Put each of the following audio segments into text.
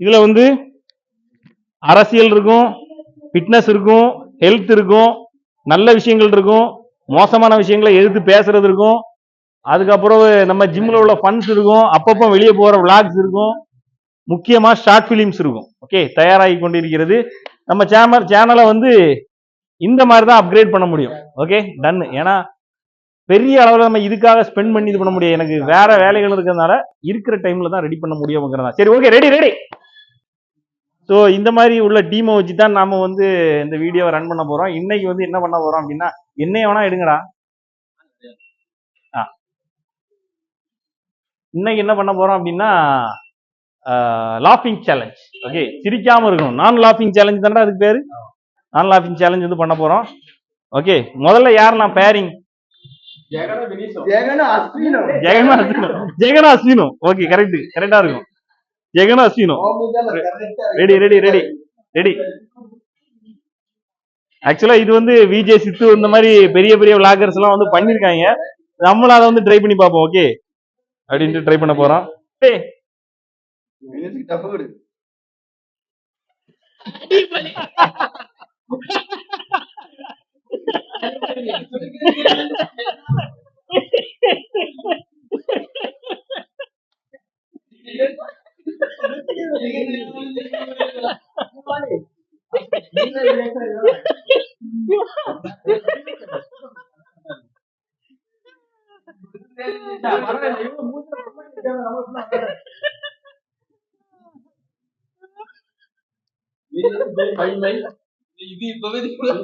இதுல வந்து அரசியல் இருக்கும், ஃபிட்னஸ் இருக்கும், ஹெல்த் இருக்கும், நல்ல விஷயங்கள் இருக்கும், மோசமான விஷயங்களை எதிர்த்து பேசுறது இருக்கும், அதுக்கப்புறம் நம்ம ஜிம்ல உள்ள ஃபன்ஸ் இருக்கும், அப்பப்போ வெளியே போற விளாக்ஸ் இருக்கும், முக்கியமா ஷார்ட் பிலிம்ஸ் இருக்கும். ஓகே, தயாராகி கொண்டிருக்கிறது. நம்ம சேனலை வந்து இந்த மாதிரி தான் அப்கிரேட் பண்ண முடியும். Okay, done. ஏன்னா பெரிய அளவில் நம்ம இதுக்காக ஸ்பெண்ட் பண்ணி இது பண்ண முடியாது. எனக்கு வேற வேலைகள் இருக்கிறதுனால இருக்கிற டைம்ல தான் ரெடி பண்ண முடியும்ங்கிறதா. சரி, ஓகே, ரெடி. ஸோ இந்த மாதிரி உள்ள டீமை வச்சு தான் நாம வந்து இந்த வீடியோவை ரன் பண்ண போறோம். இன்னைக்கு வந்து என்ன பண்ண போறோம் அப்படின்னா, என்னைய வேணா எடுங்கடா. இன்னைக்கு என்ன பண்ண போறோம் அப்படின்னா, லாஃபிங் சேலஞ்ச். ஓகே, சிரிக்காம இருக்கணும். நான் லாஃபிங் சேலஞ்ச் தானே அதுக்கு பேரு. நான் லாஃபிங் சேலஞ்ச் வந்து பண்ண போறோம். ஓகே, முதல்ல யார் நான் பேரிங்? ஜெகன் அஸ்வினும். ஓகே, கரெக்டா இருக்கும். ஜெகன் அஸ்வினும். ரெடி. ஆக்சுவலா இது வந்து விஜய் சித்து இந்த மாதிரி பெரிய பெரிய விளாகர்ஸ் எல்லாம் வந்து பண்ணிருக்காங்க. நம்மளும் அதை வந்து ட்ரை பண்ணி பார்ப்போம். ஓகே அப்படின்ட்டு ட்ரை பண்ண போறோம். இது இப்பவே சிரிக்கிறேன்.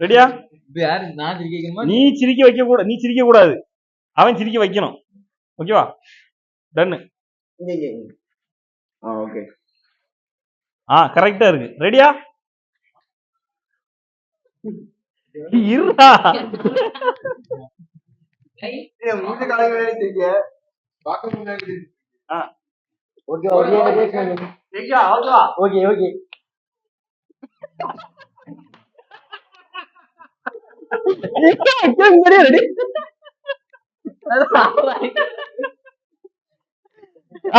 ரெடியா? நீ சிரிக்க வைக்க கூட, நீ சிரிக்க கூடாது, அவன் சிரிக்க வைக்கணும். ஓகேவா? டன்னு. ஓகே, கரெக்டா இருக்கு. ரெடியா? இருடா.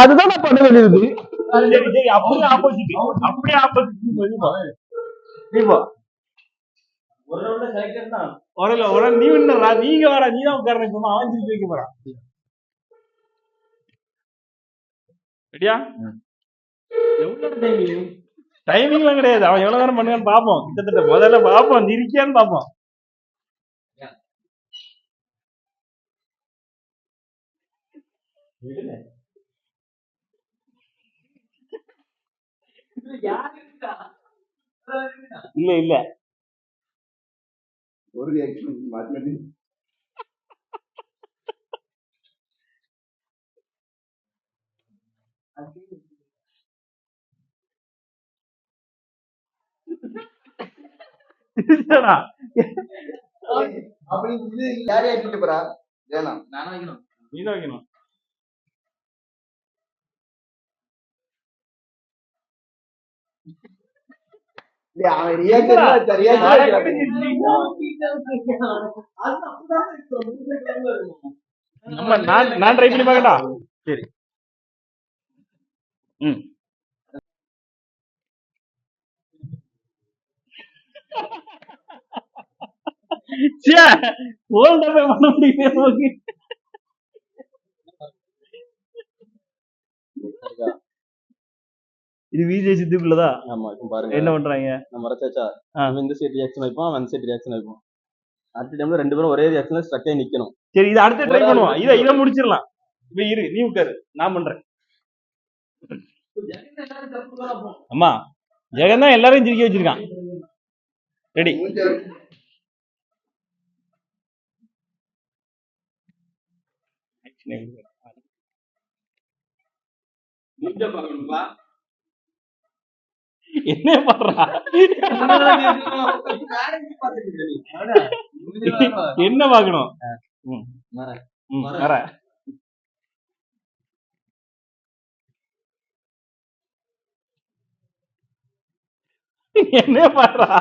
அதுதான் நான் பண்ண வேண்டியது. அப்படியே ஆப்போசிட். நீங்க வர, நீதான் உட்கார சொன்னா அவன் சிரிக்க வைக்க போறான். ரெடியா? டைமிங் எல்லாம் கிடையாது. அவன் எவ்வளவு நேரம் பண்ணுவான்னு பாப்போம். கிட்டத்தட்ட முதல்ல பாப்போம், இருக்கியான்னு பாப்போம். இல்ல ஒரு ரியாக்ஷன் மாத்தி அப்படி இது யாரையா கேட்டு போறா? நானும் வைக்கணும், நீதான் வைக்கணும். நான் ட்ரை பண்ணி பார்க்கட்டா? சரி. பண்ண முடியும். இது விஜய் சித்துக்குள்ளதா? ஆமா, பாருங்க என்ன பண்றாங்க. நம்ம ரச்சாச்சா இந்த சைடு ரியாக்ஷன் வைப்போம், அந்த சைடு ரியாக்ஷன் வைப்போம். அடுத்த டைம்ல ரெண்டு பேரும் ஒரே ரியாக்ஷன்ல ஸ்ட்ரக் ஆகி நிக்கணும். சரி, இத அடுத்து ட்ரை பண்ணுவோம். இத முடிச்சிரலாம். இப்ப இரு, நீ உட்காரு, நான் பண்றேன். அம்மா, ஜெகன் தான் எல்லாரையும் சிரிக்க வச்சிருக்கான். ரெடி? என்ன பண்றா? என்ன பாக்கணும்? வர என்ன பாடுறா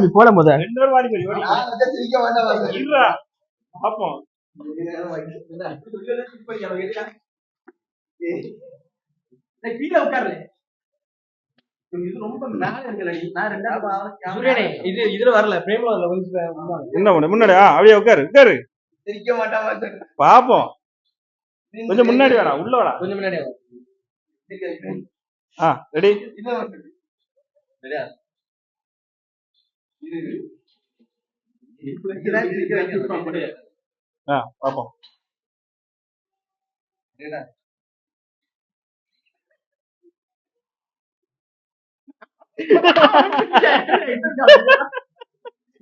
போட முதல் கீழே உட்கார்ல இதுல வரல முன்னாடியா அப்படியே உட்காரு உட்காரு பாப்போம் கொஞ்சம் முன்னாடி வரா உள்ள வரா கொஞ்சம் முன்னாடி ரெடி பாப்போம்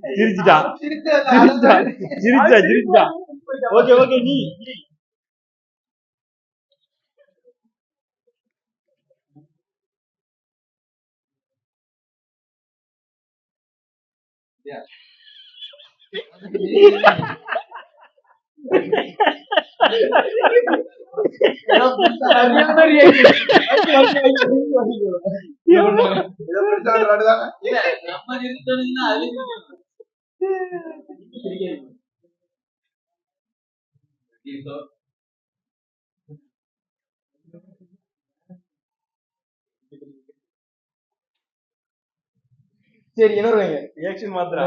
சிரிச்சிட்டா ஓகே ஓகே நீ சரி இன்னொரு ரியாக்ஷன் மாத்திரா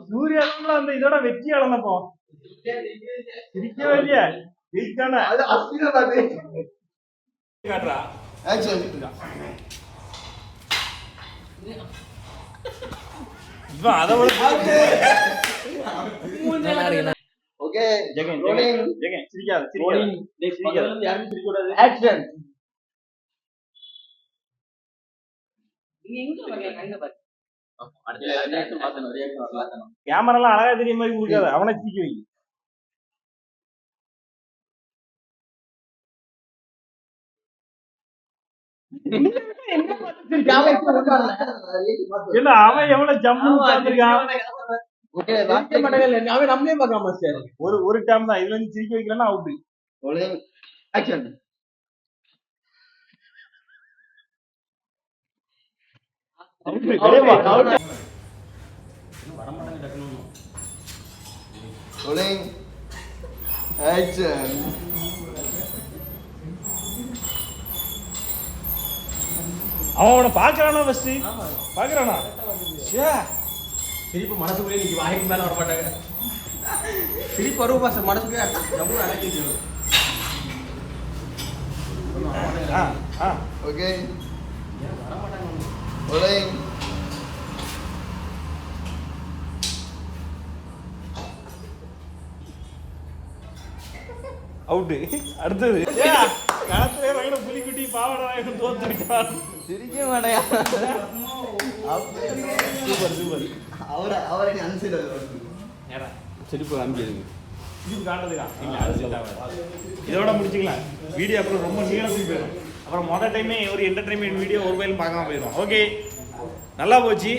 சூர்யால அந்த இதோட வெற்றி அளந்தப்போ சிரிக்கவே இல்லையா ஜெயிச்சானே அது அஸ்வினா பாத்து காட்றா ஆக்சன் இவ அதோட ஓகே ஜெகன் சிரிக்காத சிரிக்காத யாரும் சிரிக்க கூடாது ஆக்சன் கேமராலாம் அழகா தெரிய மாதிரி கொடுக்காத அவனை சிரிக்க வை இல்ல அவன் எவ்வளவு ஜம்மு நம்மளே பார்க்காம சார் ஒரு டைம் தான் இதுல இருந்து சிரிக்க வைக்கலன்னா அவுட் ஆக்சன் அவனை பாக்குறானா ஃபர்ஸ்ட் பாக்குறானா சிரிப்பு மனசுக்குள்ளே நீங்க வாய்க்கு மேல வர மாட்டாங்க சிரிப்பு வரும் பாஸ் மனசுக்குள்ளே ஜம்மு அடக்கிட்டு ஓகே ரோலிங் அவுட் அடுத்தது களத்திலே ரகட புலிக்குட்டி பாவாடை வாங்கி தோத்துட்டான் சிரிக்க மாட்டேயா சூப்பர் அவரை அன்சைட் நேரா சிரிப்பு காமிக்கிறது இது காட்டுறதுக்கா இதோட முடிச்சுக்கலாம் வீடியோ அப்புறம் ரொம்ப நீளத்துக்கு போயிடும் அப்புறம் மொதல் டைமே ஒரு என்டர்டைன்மெண்ட் வீடியோ ஒரு பயிலும் பார்க்காம போயிடும் ஓகே நல்லா போச்சு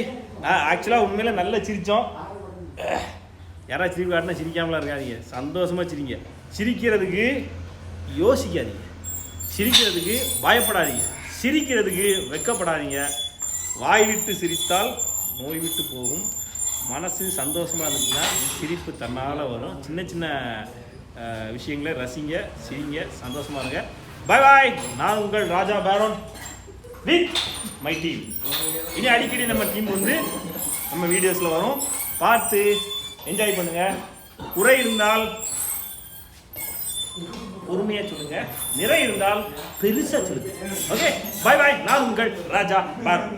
ஆக்சுவலாக உண்மையில நல்லா சிரித்தோம் யாராவது சிரிப்பு காட்டினா சிரிக்காமலாம் இருக்காதீங்க சந்தோஷமாக சிரிங்க சிரிக்கிறதுக்கு யோசிக்காதீங்க சிரிக்கிறதுக்கு பயப்படாதீங்க சிரிக்கிறதுக்கு வெக்கப்படாதீங்க வாய் விட்டு சிரித்தால் நோய் விட்டு போகும் மனசு சந்தோஷமாக இருந்துச்சுன்னா சிரிப்பு தன்னால் வரும் சின்ன சின்ன விஷயங்களை ரசிங்க சிரிங்க சந்தோஷமாக இருங்க பாய் பாய் நான் உங்கள் ராஜா பேரோன் வித் மை டீம் இனி அடிக்கடி நம்ம டீம் வந்து நம்ம வீடியோஸில் வரும் பார்த்து என்ஜாய் பண்ணுங்கள் குறை இருந்தால் பொறுமையாக சொல்லுங்க நிறை இருந்தால் பெருசாக சொல்லுங்க ஓகே பாய் பாய் நான் உங்கள் ராஜா பேரோன்